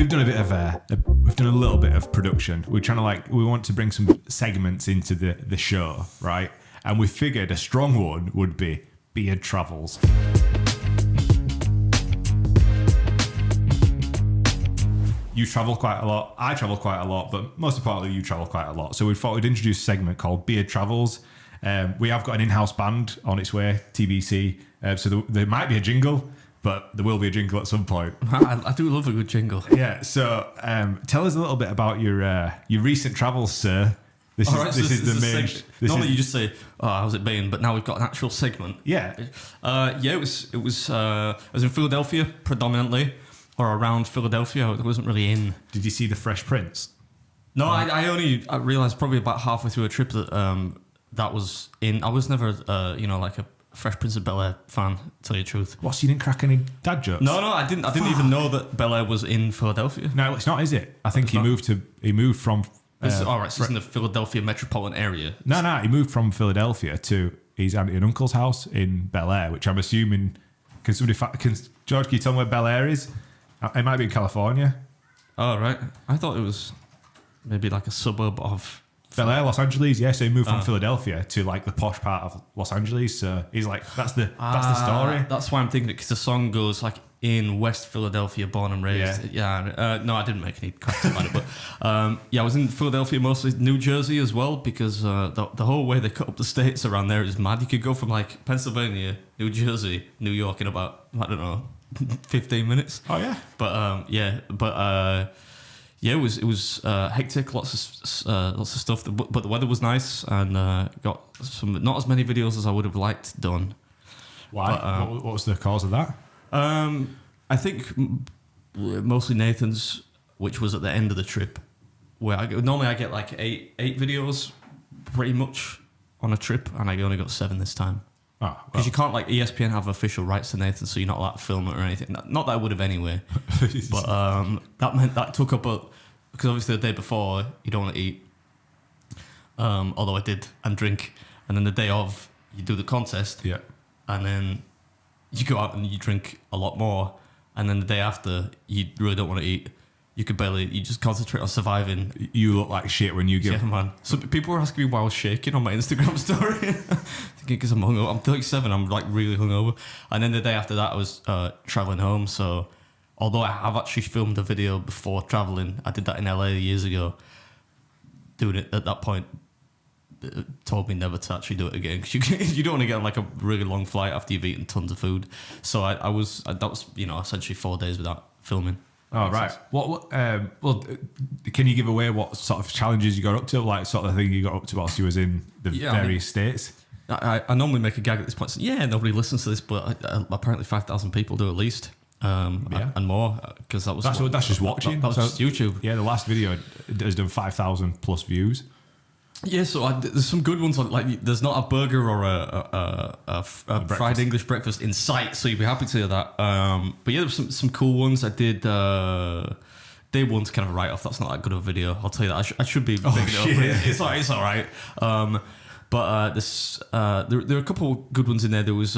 we've done a little bit of production. We're trying to we want to bring some segments into the show, right? And we figured a strong one would be Beard Travels. You travel quite a lot. I travel quite a lot, but most importantly, you travel quite a lot. So we thought we'd introduce a segment called Beard Travels. We have got an in-house band on its way, TBC. So there might be a jingle, but there will be a jingle at some point. I do love a good jingle. Yeah. So tell us a little bit about your recent travels, sir. This is the main. Normally you just say, "Oh, how's it been?" But now we've got an actual segment. Yeah. It was. I was in Philadelphia predominantly, or around Philadelphia. I wasn't really in. Did you see the Fresh Prince? No, I realized probably about halfway through a trip that that was in. I was never like a Fresh Prince of Bel-Air fan, to tell you the truth. What, so you didn't crack any dad jokes? No, I didn't. I didn't even know that Bel-Air was in Philadelphia. No, it's not, is it? I think he moved from. This is in the Philadelphia metropolitan area. No, he moved from Philadelphia to his auntie and uncle's house in Bel-Air, which I'm assuming. George, can you tell me where Bel-Air is? It might be in California. Oh, right. I thought it was maybe like a suburb of Bel-Air, Los Angeles. Yeah, so he moved from Philadelphia to like the posh part of Los Angeles. So he's like, that's the story. That's why I'm thinking it, because the song goes like in West Philadelphia, born and raised. Yeah. No, I didn't make any cracks about it, but I was in Philadelphia, mostly New Jersey as well, because the whole way they cut up the states around there is mad. You could go from like Pennsylvania, New Jersey, New York in about 15 minutes. Oh yeah. It was hectic, lots of stuff, but the weather was nice, and got not as many videos as I would have liked done. Why? What was the cause of that? I think mostly Nathan's, which was at the end of the trip, where normally I get like eight videos pretty much on a trip, and I only got 7 this time. Oh, because you can't, like, ESPN have official rights to Nathan, so you're not allowed to film it or anything. Not that I would have anyway, but that meant that took up because obviously the day before you don't want to eat, although I did, and drink, and then the day of you do the contest, yeah, and then you go out and you drink a lot more, and then the day after you really don't want to eat. You just concentrate on surviving. You look like shit when you give. Yeah, man. So people were asking me why I was shaking on my Instagram story. Thinking because I'm hungover. I'm 37, I'm like really hungover. And then the day after that, I was traveling home. So although I have actually filmed a video before traveling, I did that in LA years ago. Doing it at that point, told me never to actually do it again, because you don't want to get on like a really long flight after you've eaten tons of food. So that was essentially 4 days without filming. Oh, right. What can you give away what sort of challenges you got up to, like sort of thing you got up to whilst you was in the various states? I normally make a gag at this point. So, nobody listens to this, but apparently 5,000 people do at least, and more, because that's just watching. That was just YouTube. Yeah, the last video has done 5,000 plus views. Yeah, so there's some good ones. Like there's not a burger or a fried English breakfast in sight, so you'd be happy to hear that. But yeah, there's some cool ones. I did day one's kind of a write-off. That's not that good of a video. I'll tell you that. I should be big enough. It's all right. But there are a couple of good ones in there. There was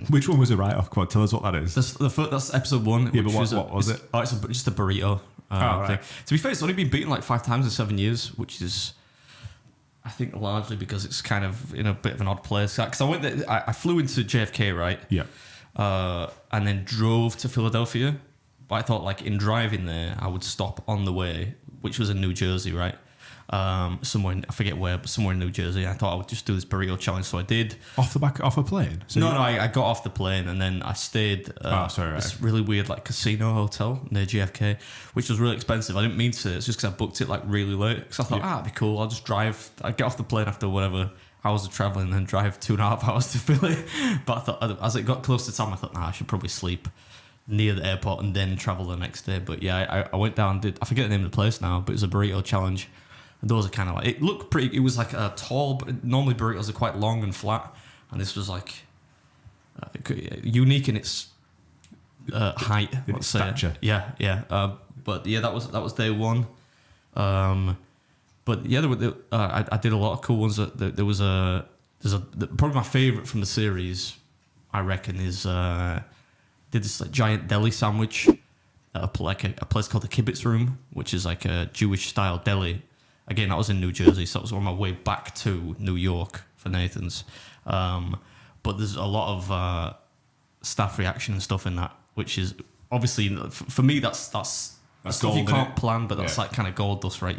which one was a write-off? Come on, tell us what that is. That's episode 1. Yeah, but what was it? Oh, it's just a burrito. Right. To be fair, it's only been beaten like 5 times in 7 years, which is, I think, largely because it's kind of in a bit of an odd place. Because I went there, I flew into JFK, right? Yeah. And then drove to Philadelphia. But I thought, like, in driving there, I would stop on the way, which was in New Jersey, right? Somewhere I forget where, but somewhere in New Jersey. I thought I would just do this burrito challenge, so I did. Off a plane? So I got off the plane and then I stayed this really weird like casino hotel near JFK, which was really expensive. I didn't mean to. It's just because I booked it like really late. Because I thought, it'd be cool. I'll just drive. I'd get off the plane after whatever hours of traveling and then drive 2.5 hours to Philly. But I thought, as it got close to time, I thought, I should probably sleep near the airport and then travel the next day. But yeah, I went down, I forget the name of the place now, but it was a burrito challenge. And those are kind of like, it looked pretty, it was like a tall, but normally burritos are quite long and flat. And this was like unique in its height, let's say. Stature. Yeah. But yeah, that was day one. But yeah, I did a lot of cool ones. There was probably my favorite from the series, I reckon, is did this like giant deli sandwich at a place called the Kibbutz Room, which is like a Jewish style deli. Again, that was in New Jersey, so it was on my way back to New York for Nathan's. But there's a lot of staff reaction and stuff in that, which is obviously for me that's stuff gold, you can't plan, but that's like kind of gold dust, right?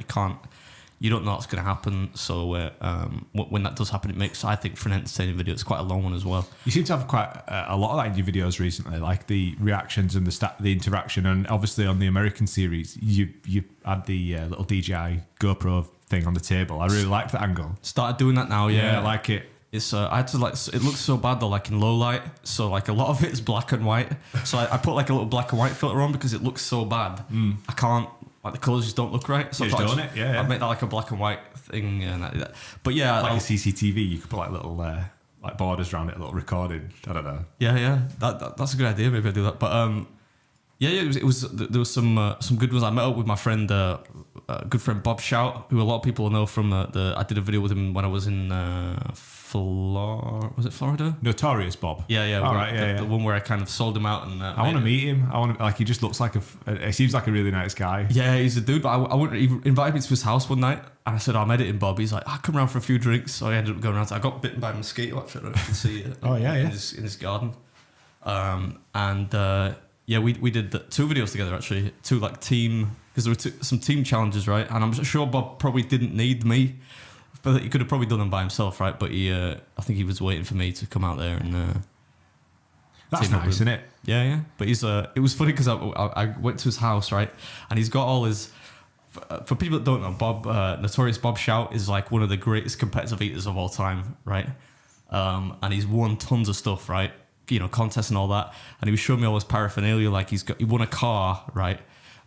You don't know what's going to happen. So when that does happen, it makes, I think, for an entertaining video, it's quite a long one as well. You seem to have quite a lot of that in your videos recently, like the reactions and the interaction, and obviously on the American series, you had the little DJI GoPro thing on the table. I really liked that angle. Started doing that now, yeah. I like it. It's I had to it looks so bad though, like in low light. So like a lot of it is black and white. So I put like a little black and white filter on because it looks so bad. I can't, like the colours just don't look right. So I'd make that like a black and white thing. But yeah, like a CCTV, you could put like little like borders around it, a little recording. I don't know. Yeah. That's a good idea. Maybe I do that. But it was there was some good ones. I met up with my friend, good friend Bob Shout, who a lot of people know from I did a video with him when I was in was it Florida? Notorious Bob. Yeah. The one where I kind of sold him out, and I want to meet him. He just looks like he seems like a really nice guy. Yeah, he's a dude. But I wouldn't. He invited me to his house one night, and I said, I'm editing Bob. He's like, I'll come around for a few drinks. So I ended up going around. I got bitten by a mosquito. Actually, I don't know if you can see it. In his garden. We did 2 videos together actually. 2 like team, because there were some team challenges, right? And I'm sure Bob probably didn't need me, but he could have probably done them by himself, right? But I think he was waiting for me to come out there and. That's nice, isn't it? Yeah. But it was funny because I went to his house, right? And he's got all his. For people that don't know, Bob, Notorious Bob Shout is like one of the greatest competitive eaters of all time, right? And he's won tons of stuff, right? You know, contests and all that. And he was showing me all his paraphernalia, like he won a car, right?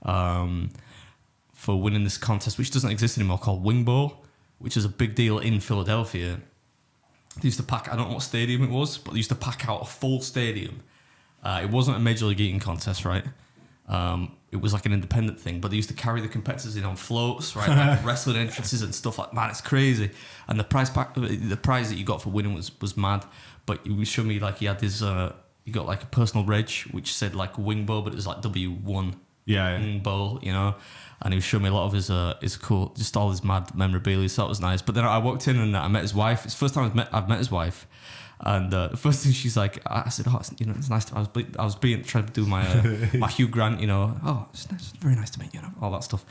For winning this contest, which doesn't exist anymore, called Wing Bowl, which is a big deal in Philadelphia. They used to pack, I don't know what stadium it was, but they used to pack out a full stadium. It wasn't a Major League Eating contest, right? It was like an independent thing, but they used to carry the competitors in on floats, right? Like wrestling entrances and stuff like, man, it's crazy. And the prize that you got for winning was mad. But he was showing me like he had this, he got like a personal reg which said like Wing Bowl, but it was like W1 Wing Bowl, you know. And he was showing me a lot of his cool, just all his mad memorabilia. So that was nice. But then I walked in and I met his wife. It's the first time I've met his wife. And the first thing she's like, I said, it's nice. I was trying to do my my Hugh Grant, you know. Oh, it's very nice to meet you, know, all that stuff.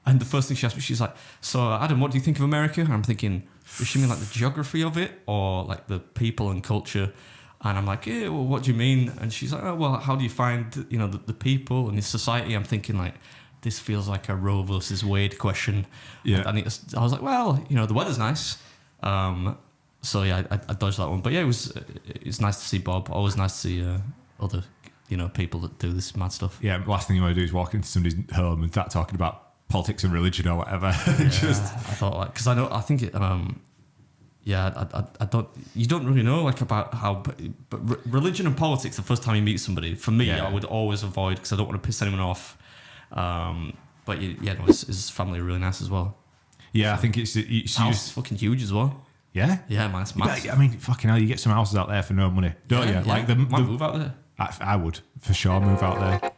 And the first thing she asked me, she's like, so Adam, what do you think of America? And I'm thinking, does she mean like the geography of it or like the people and culture? And I'm like, yeah, well, what do you mean? And she's like, oh, well, how do you find, you know, the people and the society? I'm thinking like, this feels like a Roe versus Wade question. Yeah. And I was like, well, you know, the weather's nice. So yeah, I dodged that one. But yeah, it's nice to see Bob. Always nice to see other, you know, people that do this mad stuff. Yeah, the last thing you want to do is walk into somebody's home and start talking about politics and religion or whatever. Yeah, I thought like, because I think it, I don't, you don't really know like about how, but religion and politics, the first time you meet somebody, for me, I would always avoid because I don't want to piss anyone off. But his family are really nice as well. Yeah, so I think it's house is fucking huge as well. Yeah? Yeah, man, it's massive. I mean, fucking hell, you get some houses out there for no money, don't you? Yeah. Like might move out there. I would, for sure, move out there.